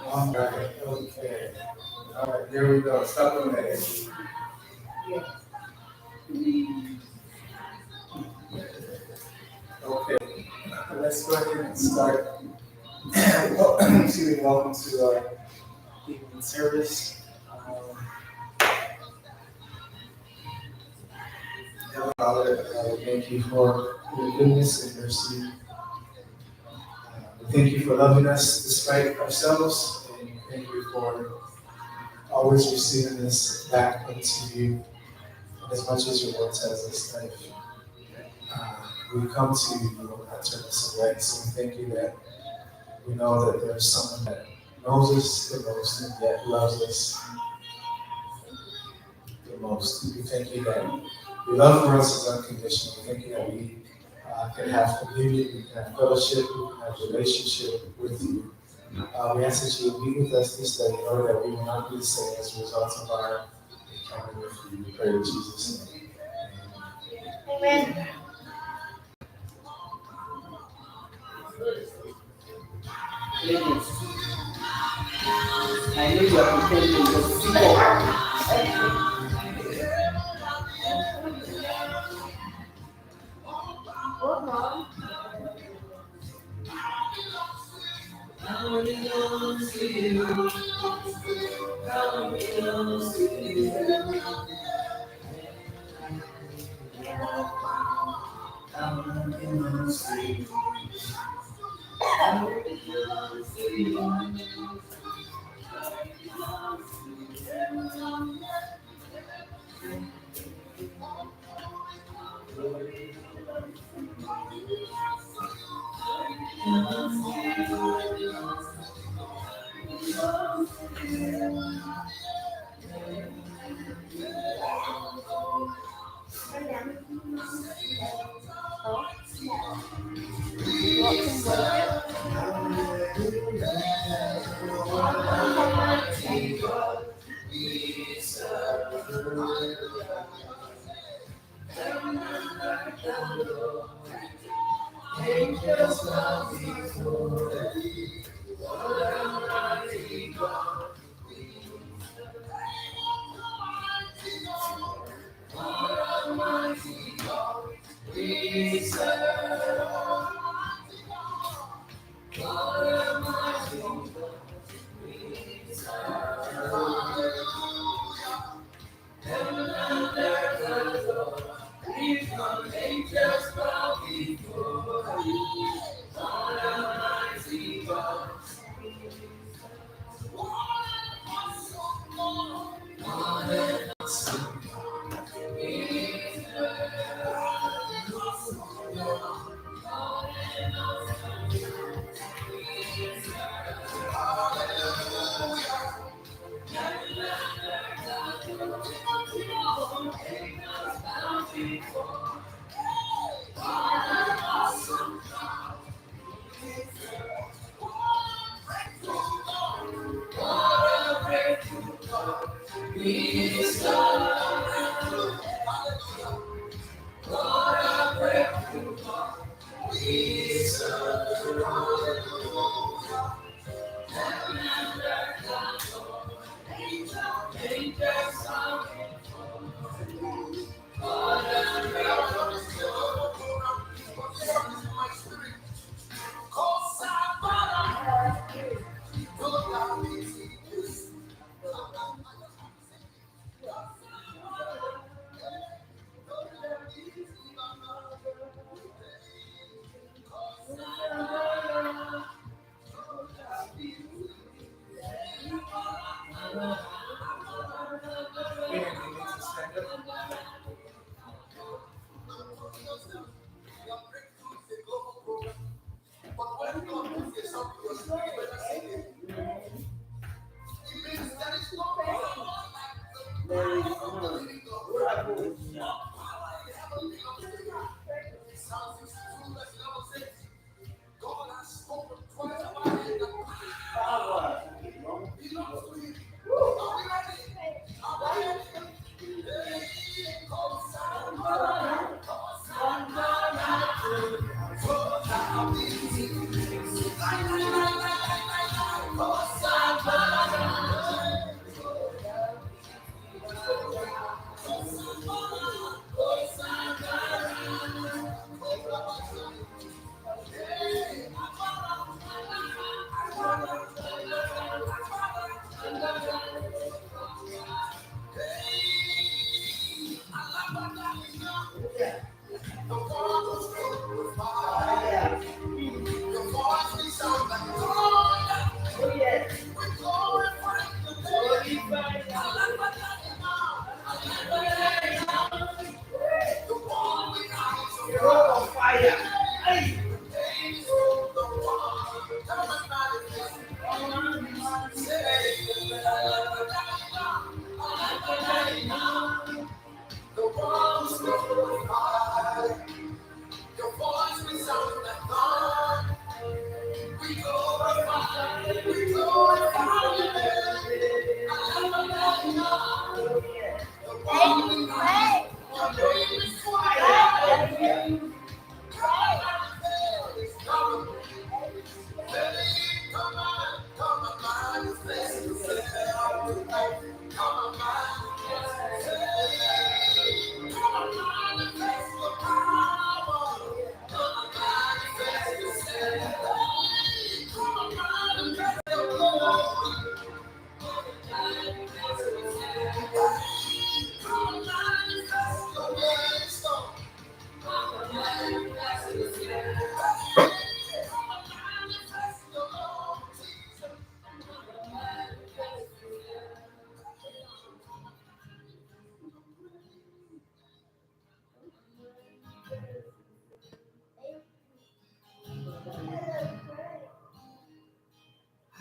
All right, okay. All right, here we go. Supplement. Okay, let's go ahead and start. Well, excuse me, welcome to our evening service. Heavenly Father, we thank you for your goodness and mercy. We thank you for loving us despite ourselves, and we thank you for always receiving us back into you. And as much as your word tells us that if we come to you, you will not turn us away. So we thank you that we know that there's someone that knows us the most and yet loves us the most. We thank you that your love for us is unconditional. We thank you that we can have communion, we can have fellowship, we can have relationship with you. We ask that you will be with us this day in order that we will not be the same as a result of our encounter with you. We pray in Jesus' name. Amen. I know you are pretending to see.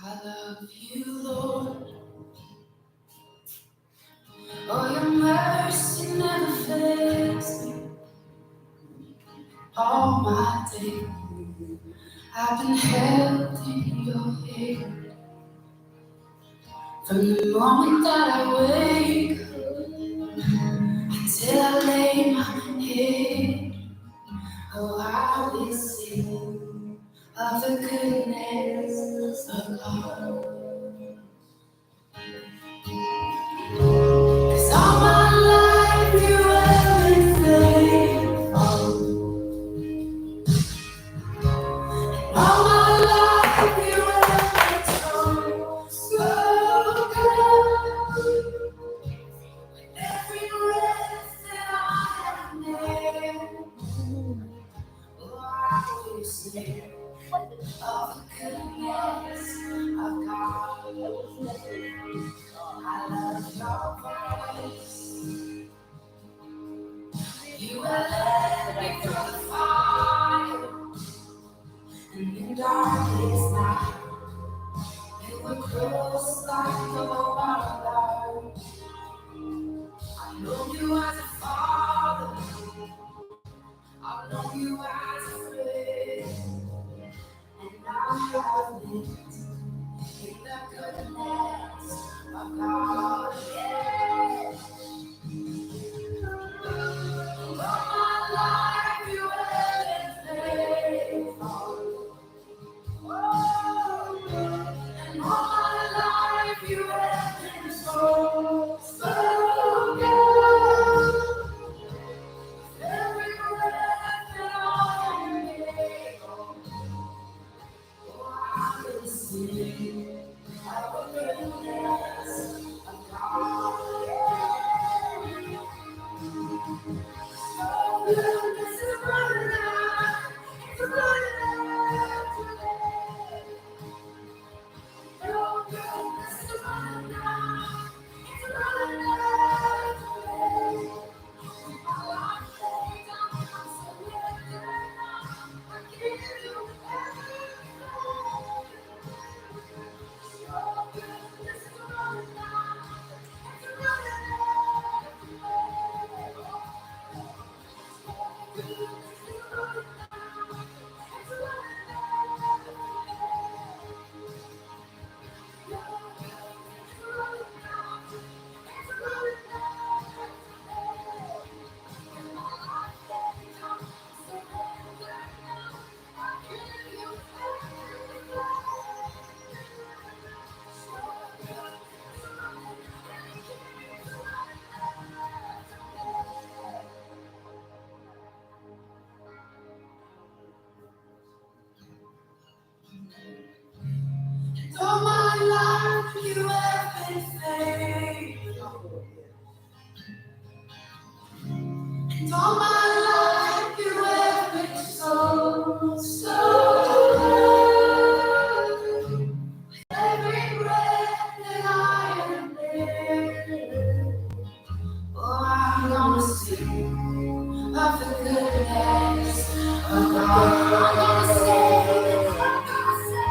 I love you, Lord. Oh, your mercy never fails me. All my days I've been held in your hand. From the moment that I wake till I lay my head, oh, I will sing of the goodness of God. 'Cause all my life you have been faithful. All my life you have been so good. Every breath that I am, oh, I will sing of the goodness of God. I love your voice. You have led me through the fire and in darkest night. You were close like no other. I know you as a father. I know you as a friend. And I have lived in the goodness of God. Yeah. All my life you have been faithful. Oh, and all my life you have been so good. Every breath that I am, oh, I will sing of the goodness of God. Yeah. Oh, goodness is running out, it's running after me. Oh, goodness is running out, it's running after me. My life laid down, I'm surrendered now. I give you everything. Your goodness is running out, it's running after me. All my life you have been faithful. And all my life you have been so good. Every breath that I am living, oh, I'm gonna sing of the goodness of God. I'm gonna sing, I'm gonna sing.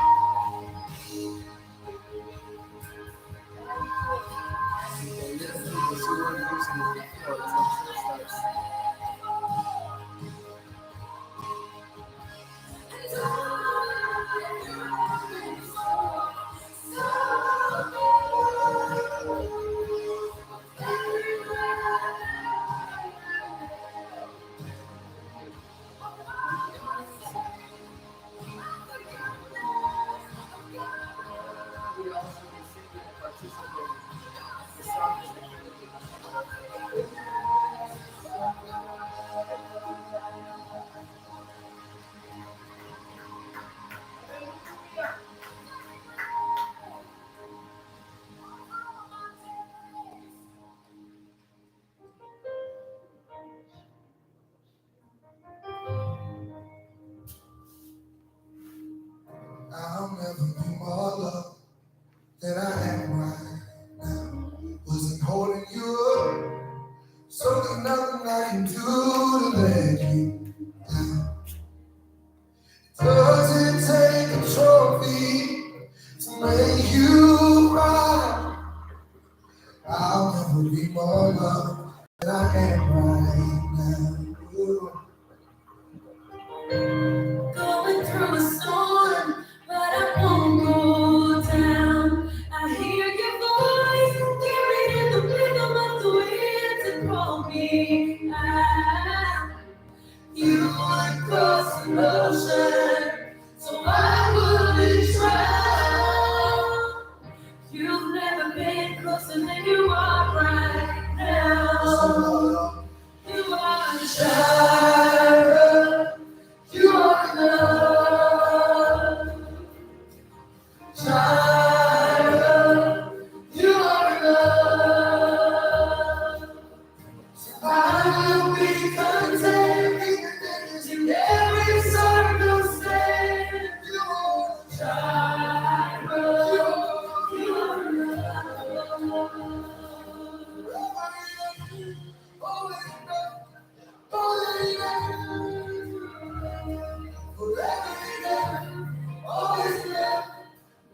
never be more loved than I am right now. Wasn't holding you up, so there's nothing I can do to let you down. Does it take a trophy to make you cry? I'll never be more loved than I am right now. Going through a storm, but I won't go down. I hear your voice, carried in the rhythm of the wind to call me out. You would cross an ocean, so I wouldn't drown. You've never been closer than you are right now. You are the child. You are love, child. You are love. So I will be content in every circumstance. You are child. You are love. Always enough, always enough. Forever enough, always enough,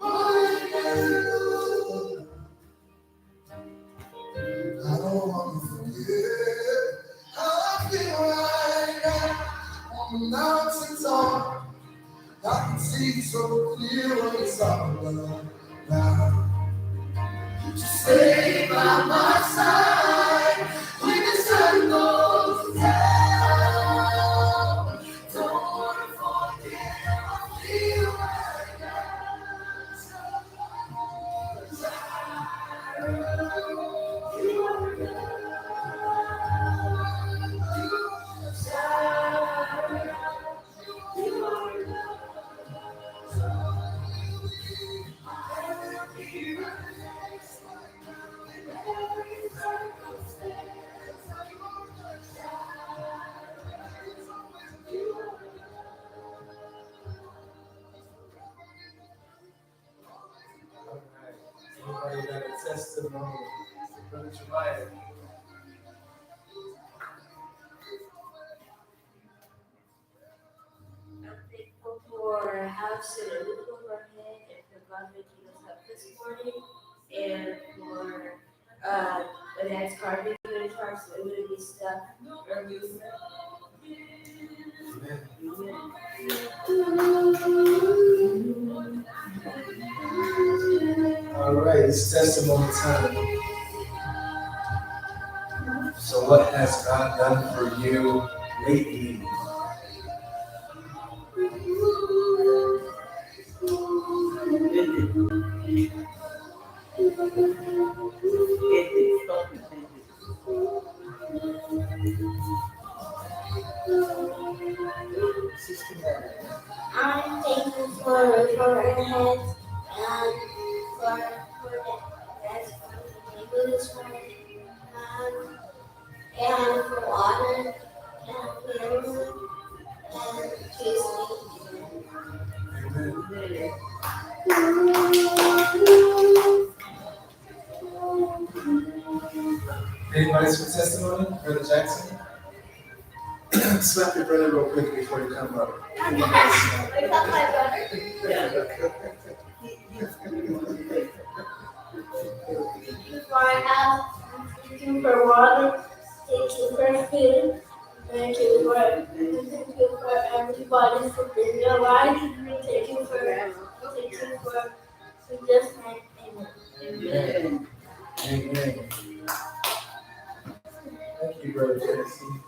always enough. I don't want to forget how I feel right now on the mountain top. I can see so clear what it's all about. Just stay by my side when the sun goes down. Don't wanna forget how I feel right now. You are Anybody got a testimony? Brother Jeremiah. I'm thankful for a house and a roof over our head, and for God waking us up this morning, and for my dad's car being in his car so it wouldn't be stuck or moved. All right, it's testimony time. So what has God done for you lately? I'm thankful for a roof over our heads, and for dad's car being in his car, and for water, and food, and juice. Anybody with testimony? Brother Jackson? Slap your brother real quick before you come up. Is that my brother? For our house, thank you for water, thank you for food, thank you for everybody for being alive, thank you for just amen. Amen. Amen. Thank you, Brother Jackson.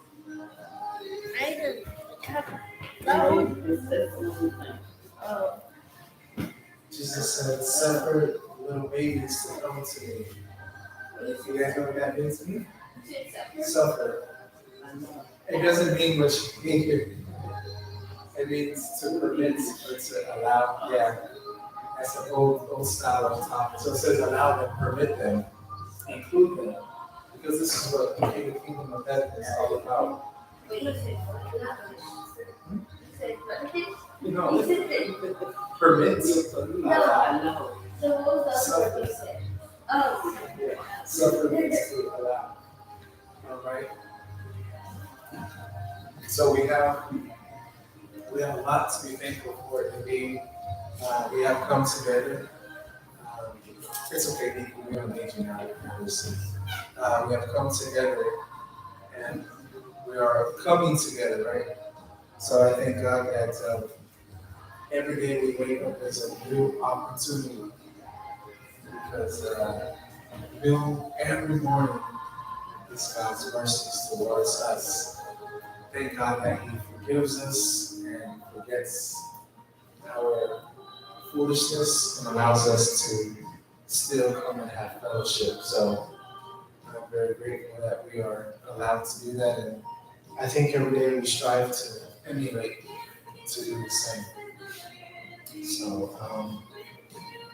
Jesus said, suffer little babies to come to me. You guys know what that means to me? Suffer. It doesn't mean what you think. It means to permit or to allow. Yeah, that's an old style of topic. So it says allow them, permit them, include them. Because this is what the kingdom of heaven is all about. No, You said that. permits. No. So what was the other word you said? Oh. Supplements to allow. All right. So we have a lot to be thankful for today. We have come together. Um, it's okay, people. We don't need you now. Obviously, we have come together, and we are coming together, right? So I thank God that every day we wake up is a new opportunity because new every morning is God's mercies towards us. Thank God that He forgives us and forgets our foolishness and allows us to still come and have fellowship. So I'm very grateful that we are allowed to do that, and I think every day we strive to emulate to do the same. So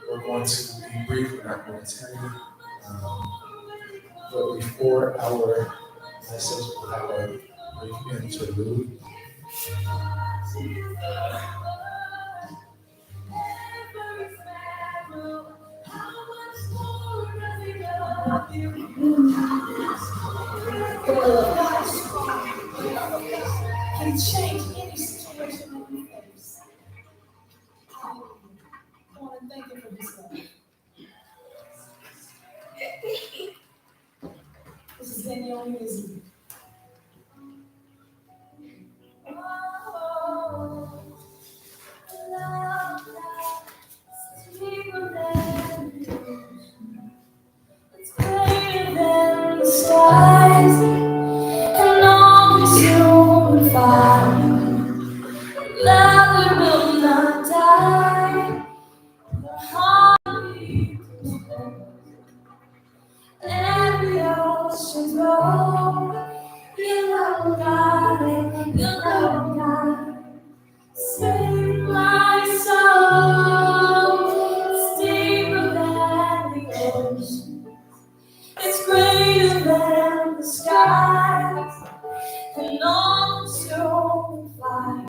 we're going to be brief, we're not going to tell you. But before our message, we'll have a brief interlude. Can change any situation that we face. Hallelujah. I want to thank you for this love. This is in your music. Oh, love that's deeper than the ocean. It's greater than the skies and all consuming fire. Love that will not die. The heart beats every ocean roll. You love God, you love God. Save my soul. It's deeper than the ocean. It's greater than the skies and all consuming fire.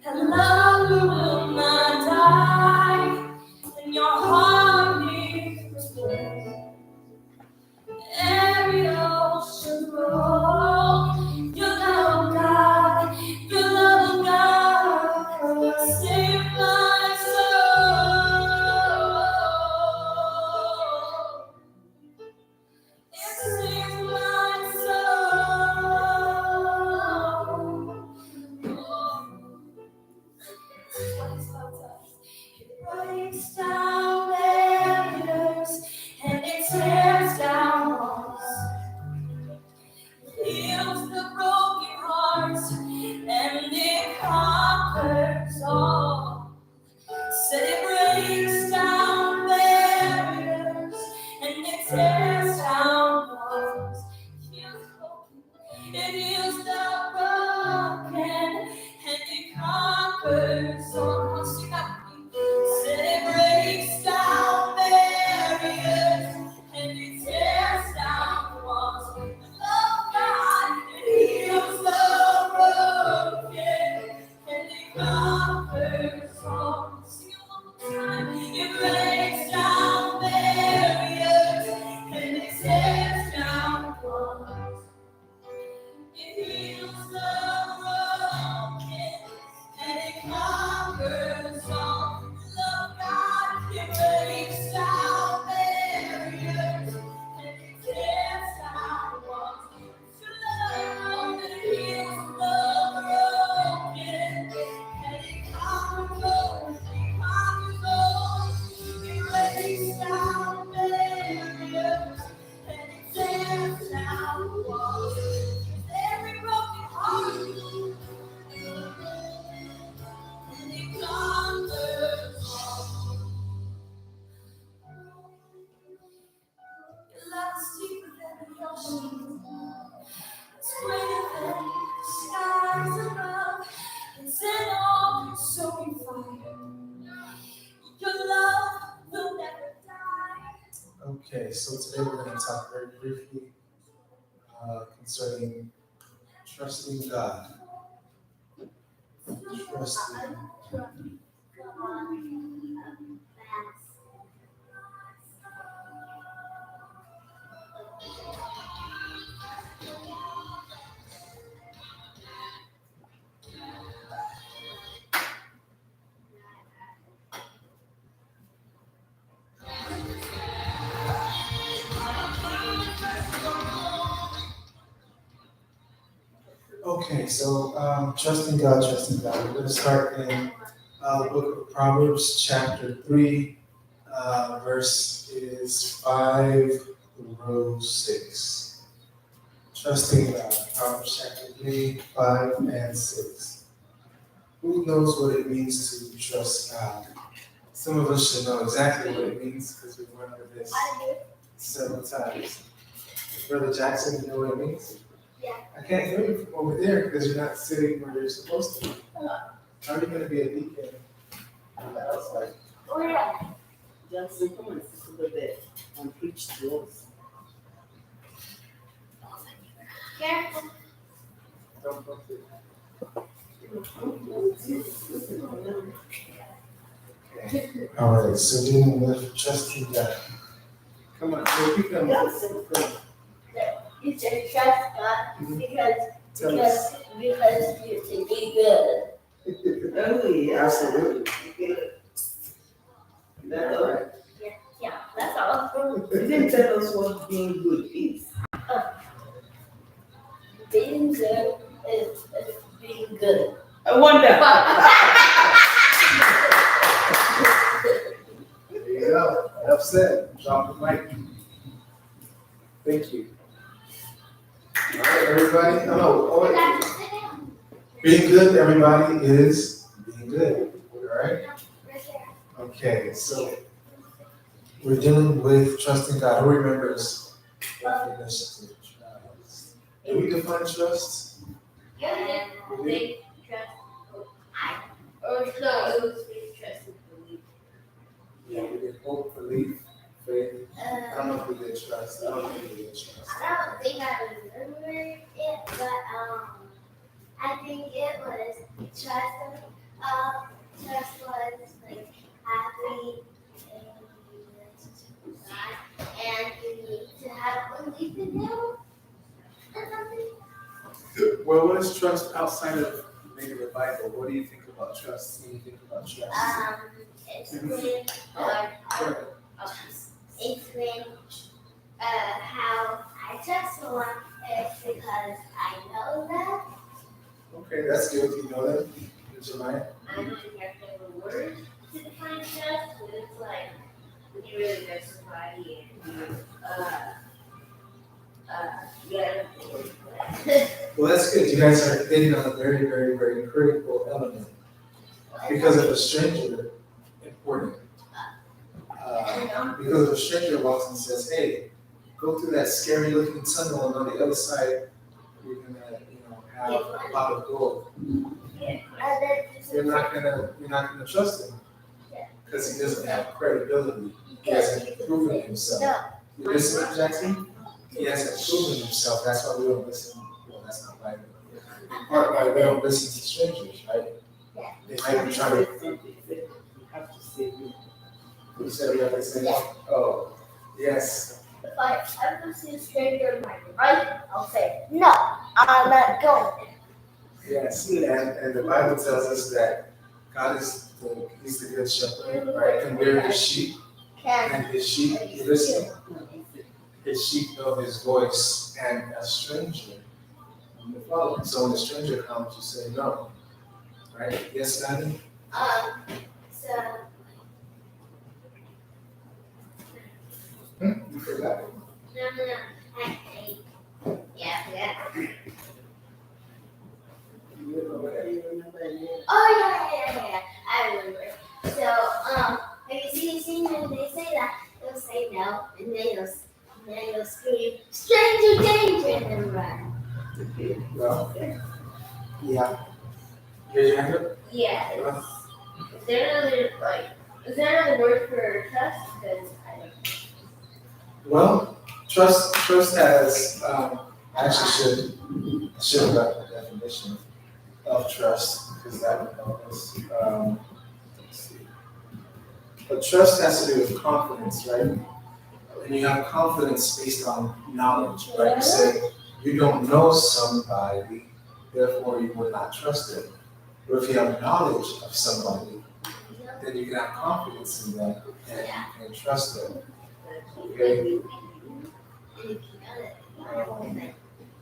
And love will not die. And your heart needs to every ocean roll. You love God, you love God, save my soul. It saves my soul. What is love does? It breaks down barriers and it tears down walls. Heals the broken hearts and it conquers all. Said it breaks down barriers and it tears down walls. It heals the broken and it conquers all. Sing that with me. Said it breaks down barriers and it tears down walls. Love God, it heals the broken and it conquers all. Sing it one more time. It breaks down barriers and it tears down walls. It heals the broken and it conquers all. Love God, it breaks down barriers and it tears down walls. To love that heals the broken and it conquers all. It breaks down barriers and it tears down walls. Every broken heart, and it conquers all. Your love is deeper than the ocean. It's greater than the skies above. It's an all-consuming fire. Your love will never die. Okay, so today we're going to talk very briefly concerning trusting God. Trusting. Okay, so trusting God, trusting God. We're going to start in the book of Proverbs, chapter 3, verse is 5 through 6. Trusting God, Proverbs chapter 3, 5, and 6. Who knows what it means to trust God? Some of us should know exactly what it means because we've went over this several times. Brother Jackson, you know what it means? Yeah. I can't hear you from over there because you're not sitting where you're supposed to be. How are you going to be a deacon on the outside? Oh, yeah. Jackson, come and sit over there and preach to us. Careful. Don't bump it. Okay. All right, so dealing with trusting God. Come on, so you come. Jackson, come. You should trust God because Tell us. you should be good. Oh, yeah, absolutely. That's all right. Yeah, that's all. You didn't tell us what being good is. Being good is being good. I wonder. There you go. Enough said. Drop the mic. Thank you. All right, everybody. Being good, everybody, is being good. All right? Okay, so we're dealing with trusting God. Who remembers definition of trust? Do we define trust? Yeah, We do? trust. Or no, it was faith, trust, and belief. Yeah, we did hope, belief, faith. I don't Uh, know if we did trust. I don't think we did trust. I don't think I remember it, but I think it was trust. Trust was like having a relationship with God, and you need to have belief in Him or something. Well, what is trust outside of maybe the Bible? What do you think about trust when you think about trust? It's when it's when how I trust someone is because I know that. Okay, that's good. You know that. Jeremiah? I don't think I have the word to define trust, but it's like when you really know somebody and yeah. Well, that's good. You guys are hitting on a very, very, very critical element. Because if a stranger, important. Because if a stranger walks and says, "Hey, go through that scary looking tunnel, and on the other side, you're gonna, have a pot of gold." You're not gonna trust him because he doesn't have credibility. He hasn't proven himself. You listen, Jackson? He hasn't proven himself. That's why we don't listen. Well, that's not Bible. In part why we don't listen to strangers, right? They might be trying to. You have to say no. Who said we have to say? Oh, yes. If I ever see a stranger in my right, I'll say, no, I'm not going. Yes, and the Bible tells us that God He's the good shepherd, right? And we're His sheep, and His sheep listen. His sheep know His voice, and a stranger will follow. So when a stranger comes, you say no, right? Yes, Daddy? So, You forgot. no, yeah. You remember any? Oh, yeah, I remember. So, have you seen the scene when they say that? They'll say no, and then they'll scream, stranger danger, and then run. Well, yeah. Here's your hand up. Yeah. Well, Is there another word for trust? Because I don't know. Well, trust has, actually should have got the definition. of trust, because that would help us. Let's see. But trust has to do with confidence, right? And you have confidence based on knowledge, right? You say you don't know somebody, therefore you will not trust them. But if you have knowledge of somebody, then you can have confidence in them and trust them. Okay?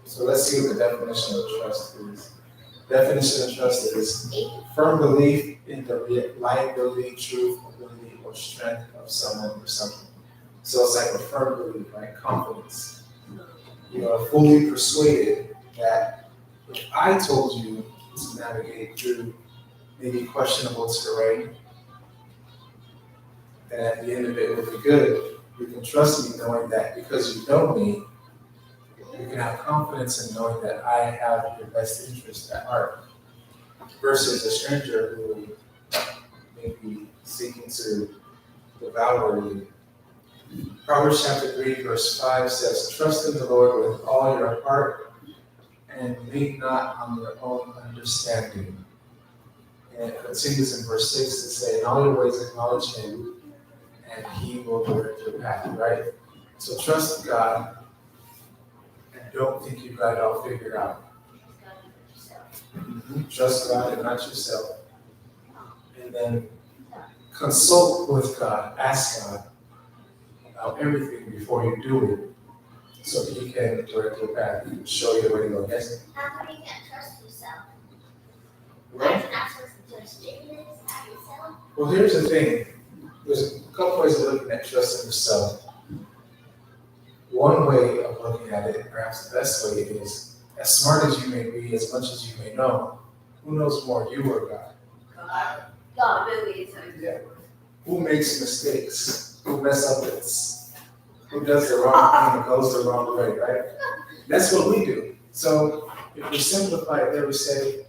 So let's see what the definition of trust is. Definition of trust is firm belief in the reliability, truth, ability, or strength of someone or something. So it's like a firm belief, right? Confidence. You are fully persuaded that if I told you to navigate through maybe questionable terrain, then at the end of it will be good. You can trust me knowing that because you know me, you can have confidence in knowing that I have your best interest at heart. Versus a stranger who may be seeking to devour you. Proverbs chapter 3, verse 5 says, trust in the Lord with all your heart and lean not on your own understanding. And it continues in verse 6 to say, in all your ways acknowledge him and he will direct your path, right? So trust God and don't think you've got it all figured out. Trust God and not yourself. And then consult with God, ask God about everything before you do it, so that He can direct your path, He can show you where to go. Yes? How come you can't trust yourself? Well, Are you not supposed to trust yourself? well, here's the thing. There's a couple ways of looking at trusting yourself. One way of looking at it, perhaps the best way, is as smart as you may be, as much as you may know, who knows more, you or God? God really is Yeah. Who makes mistakes? Who mess up this? Who does the wrong thing and goes the wrong way, right? That's what we do. So if we simplify it there, we say,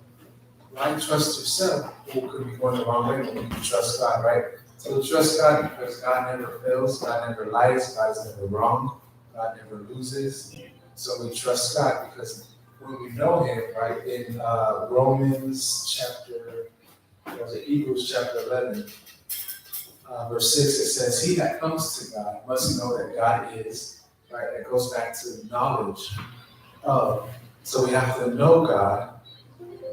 why trust yourself? Who could be going the wrong way when you can trust God, right? So we trust God because God never fails, God never lies, God is never wrong, God never loses. So we trust God because when we know Him, right, in Romans chapter, Hebrews chapter 11, verse 6, it says, he that comes to God must know that God is, right? That goes back to knowledge of. So we have to know God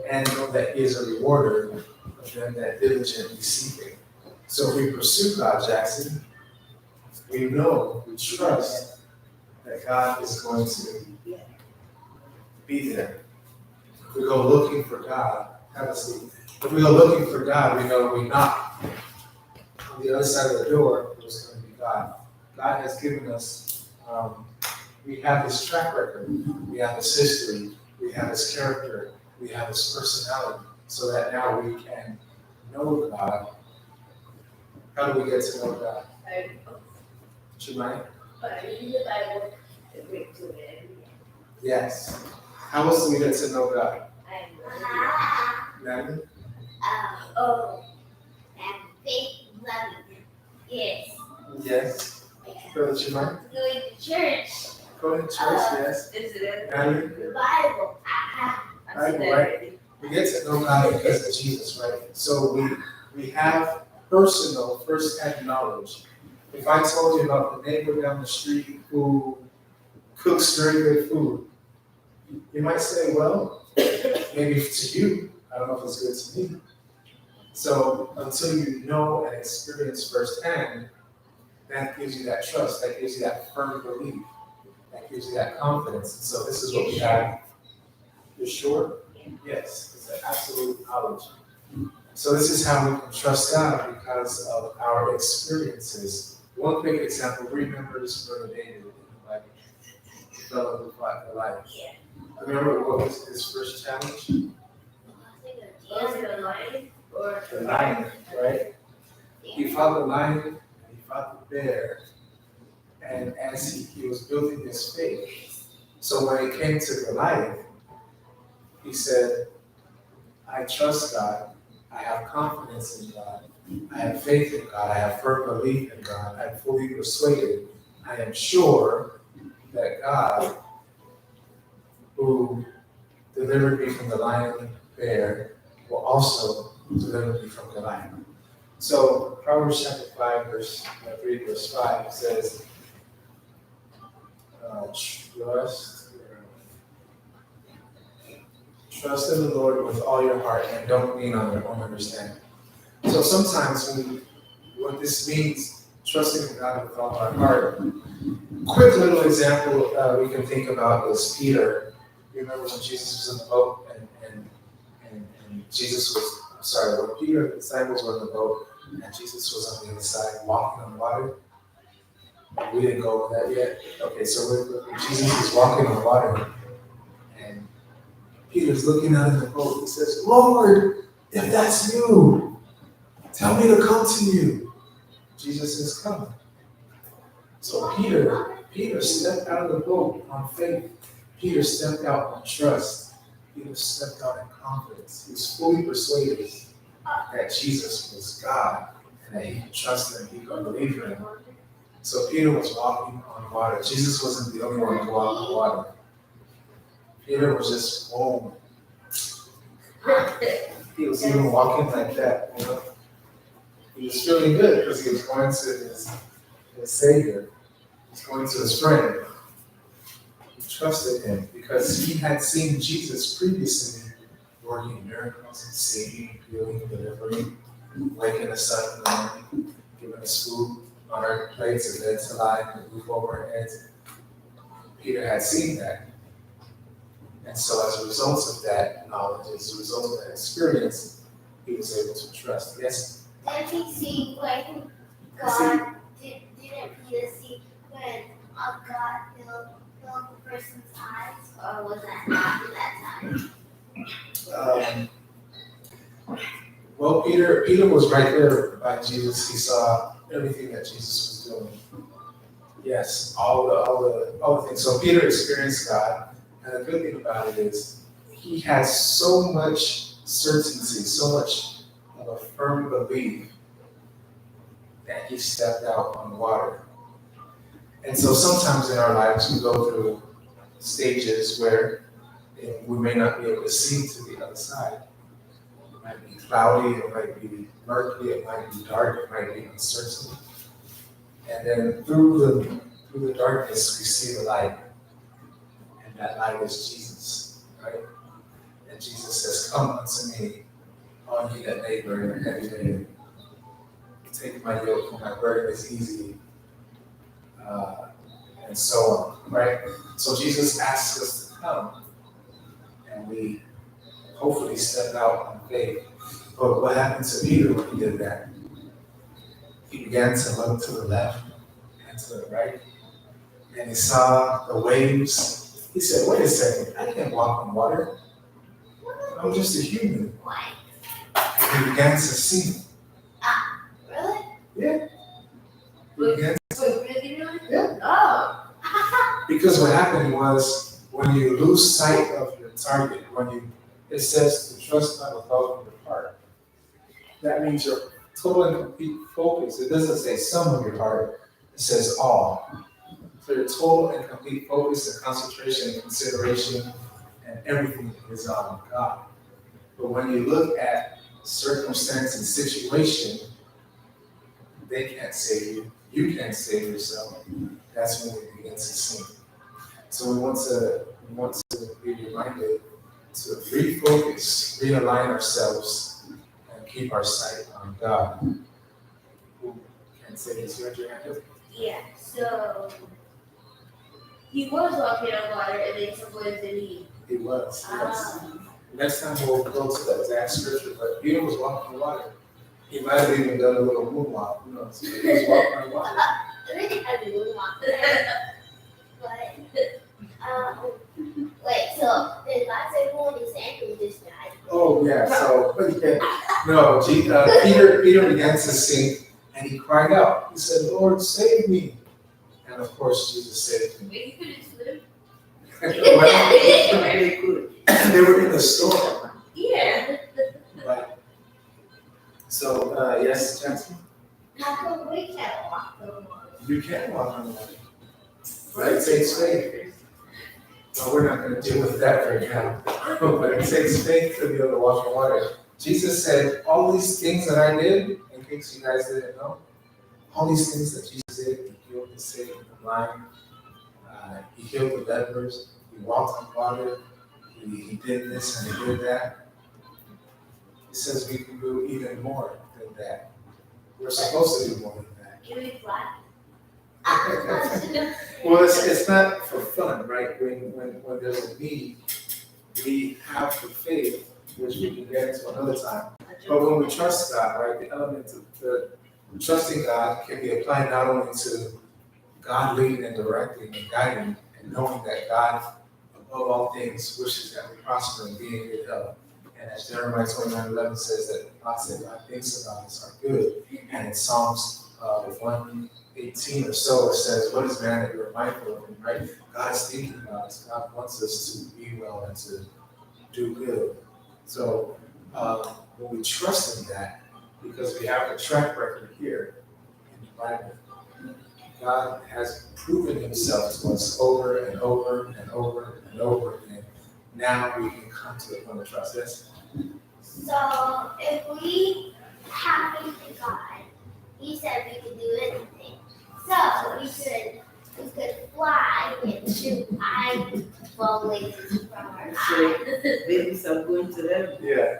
and know that He is a rewarder of them that diligently seek Him. So if we pursue God, Jackson, we know, we trust that God is going to be there. If we go looking for God, have a seat. If we go looking for God, we know we knock. On the other side of the door, it was going to be God. God has given us, we have His track record, we have His history, we have His character, we have His personality, so that now we can know God. How do we get to know God? Do you mind? Yes. How else do we get to know God? Natalie? And faith loving. Yes. Yes. Go to your mind. Going to church. Go to church, yes. Is it Natalie? The Bible. Bible, right? We get to know God because of Jesus, right? So we have personal, first-hand knowledge. If I told you about the neighbor down the street who cooks very good food, you might say, well, maybe to you, I don't know if it's good to me. So until you know and experience firsthand, that gives you that trust, that gives you that firm belief, that gives you that confidence. And so this is what we have. You're sure? Yes, it's an absolute knowledge. So this is how we can trust God because of our experiences. One quick example, remember this brother David in the Bible, the fellow who fought the lion. Remember what was his first challenge? The lion, right? He fought the lion and he fought the bear. And as he was building his faith, so when it came to Goliath, he said, I trust God, I have confidence in God, I have faith in God, I have firm belief in God, I'm fully persuaded, I am sure that God, who delivered me from the lion, bear will also deliver me from Goliath. So Proverbs chapter 5, verse 3, verse 5 says, trust in the Lord with all your heart and don't lean on your own understanding. So sometimes what this means, trusting in God with all our heart. Quick little example we can think about is Peter. You remember when Jesus was in the boat and Jesus was, when Peter and the disciples were in the boat and Jesus was on the other side walking on water. We didn't go over that yet. Okay, so Jesus is walking on water and Peter's looking out in the boat. He says, Lord, if that's you, tell me to come to you. Jesus says, come. So Peter stepped out of the boat on faith. Peter stepped out on trust. Peter stepped out in confidence. He was fully persuaded that Jesus was God and that he could trust him, he could believe in him. So Peter was walking on water. Jesus wasn't the only one to walk on water. Peter was just, whoa. He was even walking like that, you know. He was feeling good because he was going to his Savior. He was going to his friend. He trusted him because he had seen Jesus previously working miracles and saving, healing, delivering, waking us up in the morning, giving us food on our plates and beds to lie and a roof over our heads. Peter had seen that. And so as a result of that knowledge, as a result of that experience, he was able to trust. Yes? Did he see when God didn't Peter see when God healed the person's eyes, or was that after that time? Well, Peter was right there by Jesus. He saw everything that Jesus was doing. Yes, all the things. So Peter experienced God. And the good thing about it is he has so much certainty, so much of a firm belief that he stepped out on water. And so sometimes in our lives we go through stages where we may not be able to see to the other side. It might be cloudy, it might be murky, it might be dark, it might be uncertain. And then through the darkness we see the light. That light is Jesus, right? And Jesus says, come unto me, all ye that labor and are heavy laden. Take my yoke, for my burden is easy, and so on, right? So Jesus asks us to come, and we hopefully step out on faith. But what happened to Peter when he did that? He began to look to the left and to the right, and he saw the waves. He said, wait a second, I can't walk on water. I'm just a human. And he began to sink. Really? Yeah. Really? Yeah. Oh. Because what happened was, when you lose sight of your target, it says to trust not with all of your heart. That means your total and complete focus. It doesn't say some of your heart, it says all. So your total and complete focus and concentration and consideration and everything is on God. But when you look at circumstance and situation, they can't save you. You can't save yourself. That's when we begin to sink. So we want to be reminded to refocus, realign ourselves, and keep our sight on God. Who can say this? Yeah, so he was walking on water and then someone did he? He was, yes. Next time we'll go to the exact scripture, but Peter was walking on water. He might have even done a little moonwalk, who knows? He was walking on water. I do want that. Wait, so did God say who on his ankle this guy? Oh, yeah, so, no, Peter began to sink and he cried out. He said, Lord, save me. And of course, Jesus saved him. Wait, you couldn't swim? They were in the storm. Yeah. Right. So, yes, Jansen? How come we can't walk on water? You can walk on water. But it takes faith. Well, we're not going to deal with that right now. But it takes faith to be able to walk on water. Jesus said, all these things that I did, in case you guys didn't know, all these things that Jesus did, he healed the sick, the blind, he healed the lepers, he walked on water, he did this and he did that. He says we can do even more than that. We're supposed to do more than that. Can we fly? Well, it's not for fun, right? When there's a need, we have the faith, which we can get into another time. But when we trust God, right, the element of the trusting God can be applied not only to God leading and directing and guiding and knowing that God, above all things, wishes that we prosper and be in good health. And as Jeremiah 29:11 says that God said God thinks about us are good. And in Psalms 118 or so, it says, what is man that you're mindful of him, right? God is thinking about us. God wants us to be well and to do good. So when we trust in that, because we have a track record here in the Bible, God has proven himself to us over and over and over and over again. Now we can come to the point of trust. Yes? So if we have faith in God, He said we could do anything. So we could fly and shoot eyeball lasers from our So, eyes. babies are going to heaven. Yeah.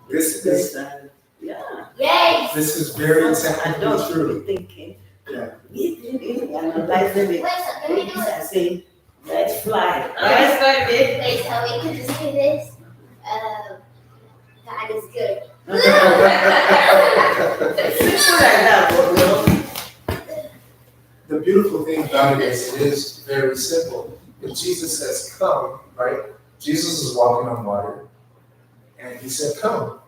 This Yes, is and yeah. Yay! this is very technically Adults will true. be thinking, Yeah. analyzing Wait, it. so can we do Babies are it? saying, let's fly. Let's go, babe. Wait, so we could just do this. God is good. Simple like that, but well, The beautiful thing about it is very simple. If Jesus says come, right? Jesus is walking on water, and he said, come.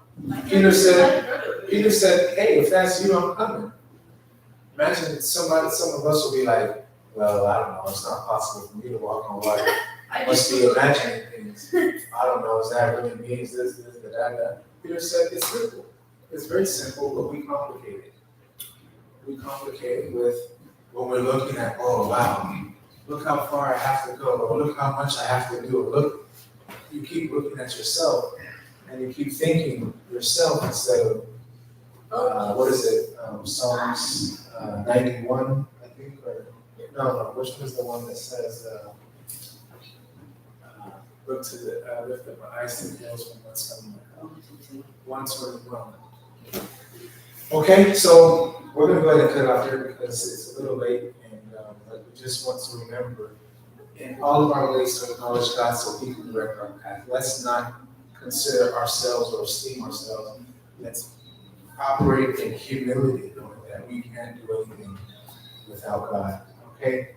Peter said, hey, if that's you, I'm coming. Imagine some of us will be like, well, I don't know, it's not possible for me to walk on water. I must be imagining things. I don't know, is that really me? Is this, that? Peter said, it's simple. It's very simple, but we complicate it. We complicate it with when we're looking at, oh, wow, look how far I have to go, or look how much I have to do, or look, you keep looking at yourself, and you keep thinking yourself instead of, what is it, Psalms 91, I think, or, no, which was the one that says, look to the, lift up my eyes to the hills from whence coming my help. 121. Okay, so we're going to go ahead and cut off here because it's a little late, and but we just want to remember in all of our ways to acknowledge God so He can direct our path. Let's not consider ourselves or esteem ourselves. Let's operate in humility, knowing that we can't do anything without God. Okay?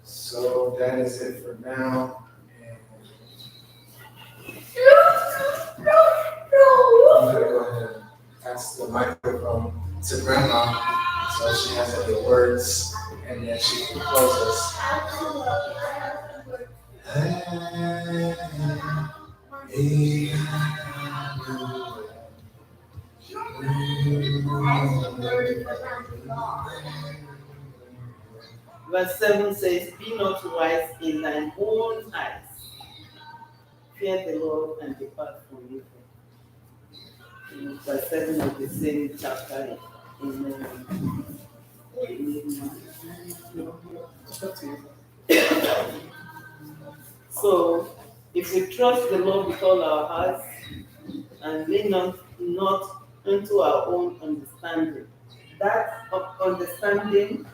So that is it for now. And I'm going to go ahead and pass the microphone to Grandma so she has any words and then she can close us. verse 7 says, be not wise in thine own eyes. Fear the Lord and depart from evil. Verse 7 of the same chapter So, if we trust the Lord with all our hearts and lean not into our own understanding, that understanding,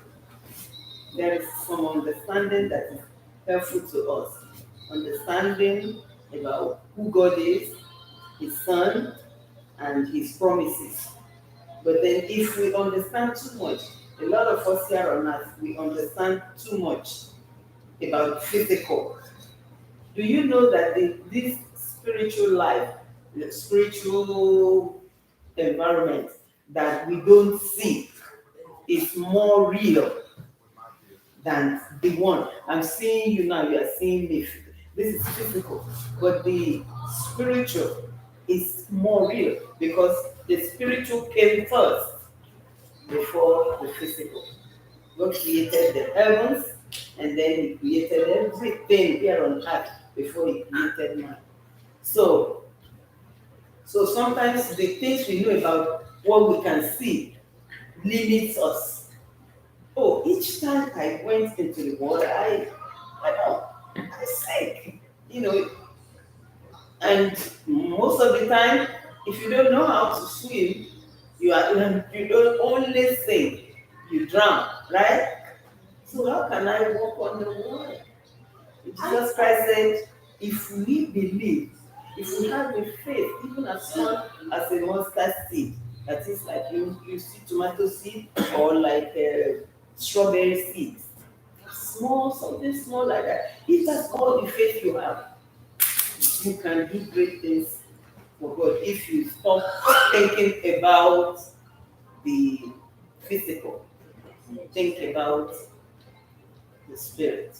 there is some understanding that is helpful to us. Understanding about who God is, His Son, and His promises. But then if we understand too much, a lot of us here on earth, we understand too much about physical. Do you know that this spiritual life, the spiritual environment that we don't see is more real than the one? I'm seeing you now, you are seeing me. This is physical, but the spiritual is more real because the spiritual came first before the physical. God created the heavens And then he created everything here on earth before he created man. So sometimes the things we know about what we can see limits us. Oh, each time I went into the water, I sank, and most of the time, if you don't know how to swim, you don't only sink, you drown, right? So how can I walk on the water? Jesus Christ said, if we believe, if we have the faith, even as small as a mustard seed, that is like you see tomato seed or like strawberry seeds, something small like that. If that's all the faith you have, you can do great things for God if you stop thinking about the physical, think about the spirit.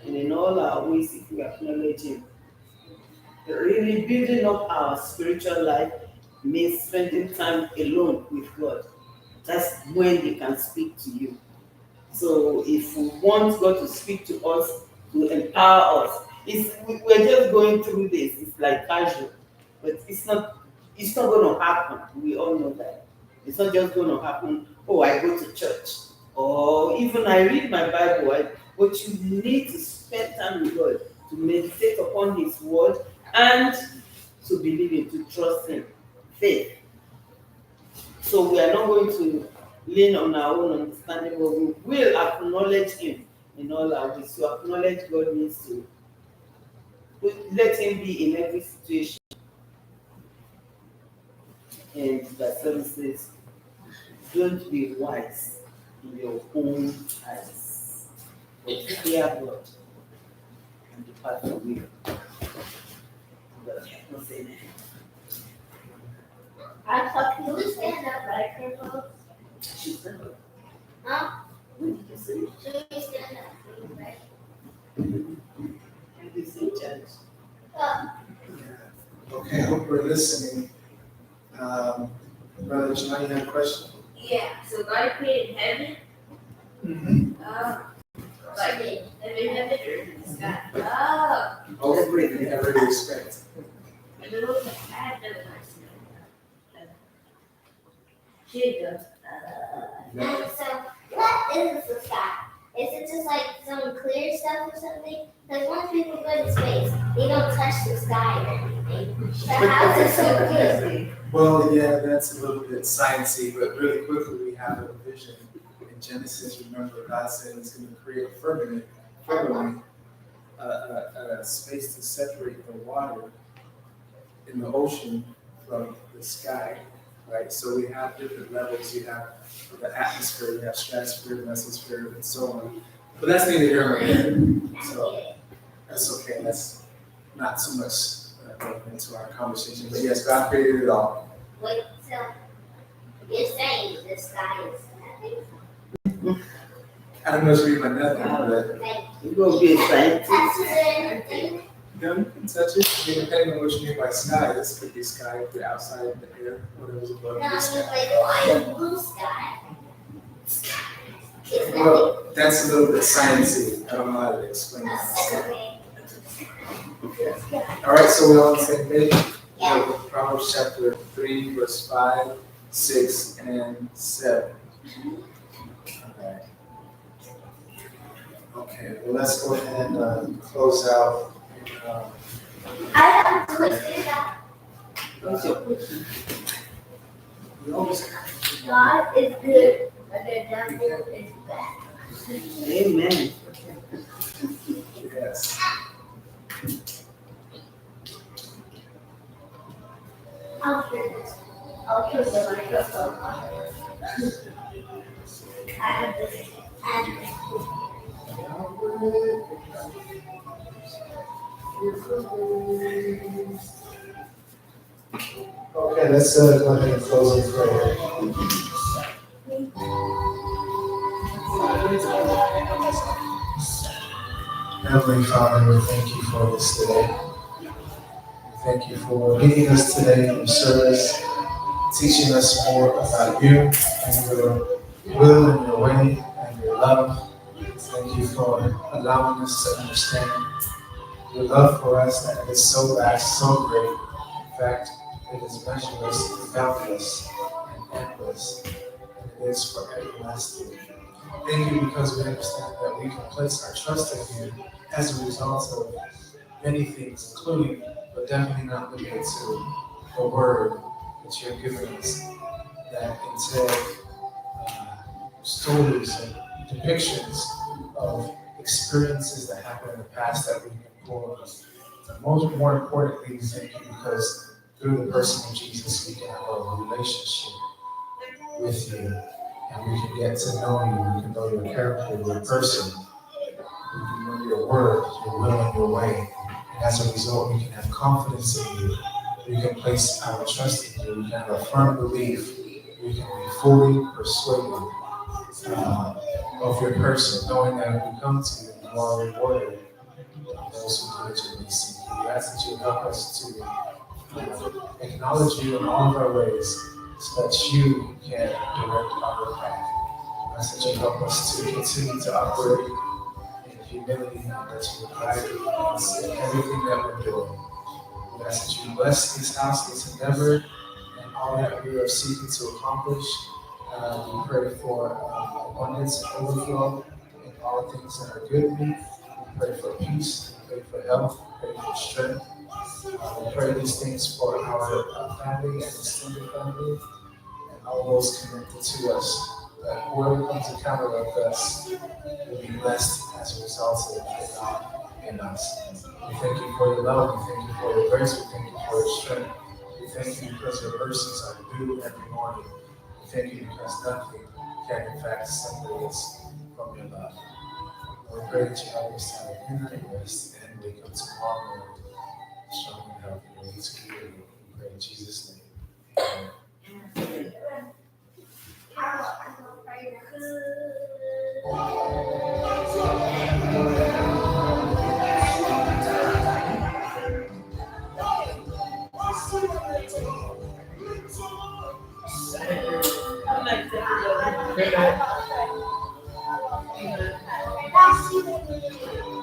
And in all our ways, if we acknowledge Him, really building up our spiritual life means spending time alone with God. That's when He can speak to you. So if we want God to speak to us, to empower us, we're just going through this. It's like casual, but it's not going to happen. We all know that. It's not just going to happen. Oh, I go to church, or even I read my Bible. But you need to spend time with God, to meditate upon His word, and to believe Him, to trust Him. Faith. So we are not going to lean on our own understanding, but we will acknowledge Him in all our ways. To acknowledge God means to let Him be in every situation. And verse 7 says, don't be wise in your own eyes, but fear God and depart from evil. Not saying that. I thought, can you stand up right here, folks? She's not. Huh? What did you say? Should we stand up? Right? Did you say church? Okay, I hope we're listening. Brother John, you have a question? Yeah, so God created heaven, like heaven or in the sky. Oh, Hopefully, in every respect. and it looks like I have never She does. So, what is the sky? Is it just like some clear stuff or something? Because once people go to space, they don't touch the sky or anything. But how is it so clear? Well, yeah, that's a little bit sciencey, but really quickly we have a vision in Genesis. Remember, God said He's going to create a firmament, a space to separate the water in the ocean from the sky, right? So we have different levels. You have the atmosphere, you have stratosphere, mesosphere, and so on. But that's neither here nor there. So that's okay. That's not so much going into our conversation. But yes, God created it all. Wait, so you're saying the sky is nothing? I don't know if you read my nothing, but Like, You're going to be a scientist. touches or anything? you know, you can touch it. I mean, depending on what you mean by sky, this could be sky if you're outside in the air, whatever's above No, I the mean sky. like the blue sky. It's nothing. Well, that's a little bit sciencey. I don't know how to explain That's that. okay. All right, so we're on the same page. Yeah. Proverbs chapter 3, verse 5, 6, and 7. Okay. Okay, well, let's go ahead and close out. I have to twisted that What's your question? We always God is good, but the devil is bad. Amen. yes. I'll hear this. I'll hear the microphone. I have this. Okay, let's go ahead and close in prayer. Heavenly Father, we thank you for this day. We thank you for leading us today in your service, teaching us more about you and your will and your way and your love. Thank you for allowing us to understand your love for us that is so vast, so great. In fact, it is measureless, and boundless, and endless, and it is for everlasting. Thank you because we understand that we can place our trust in you as a result of many things, including, but definitely not limited to, the word that you have given us that entail stories and depictions of experiences that happened in the past that we can pull on. More importantly, we thank you because through the person of Jesus, we can have a relationship with you, and we can get to know you. We can know your character, your person. We can know your word, your will, and your way. And as a result, we can have confidence in you. We can place our trust in you. We can have a firm belief. We can be fully persuaded of your person, knowing that if we come to you, you are rewarded of those who diligently seek you. We ask that you help us to acknowledge you in all of our ways so that you can direct our path. We ask that you help us to continue to operate in humility and that you will guide us in everything that we're doing. We ask that you bless this house, this endeavor, and all that we are seeking to accomplish. We pray for abundance and overflow in all things that are good. We pray for peace, we pray for health, we pray for strength. We pray these things for our family and extended family and all those connected to us. That whoever comes to counteract us will be blessed as a result of the God in us. We thank you for your love, we thank you for your grace, we thank you for your strength. We thank you because your mercies are due every morning. We thank you because nothing can in fact separate us from your love. We pray that you help us to have a midnight rest and wake up tomorrow morning strong and healthy, ready to hear you. We pray in Jesus' name. Amen. Good night, everybody. Good night. Amen.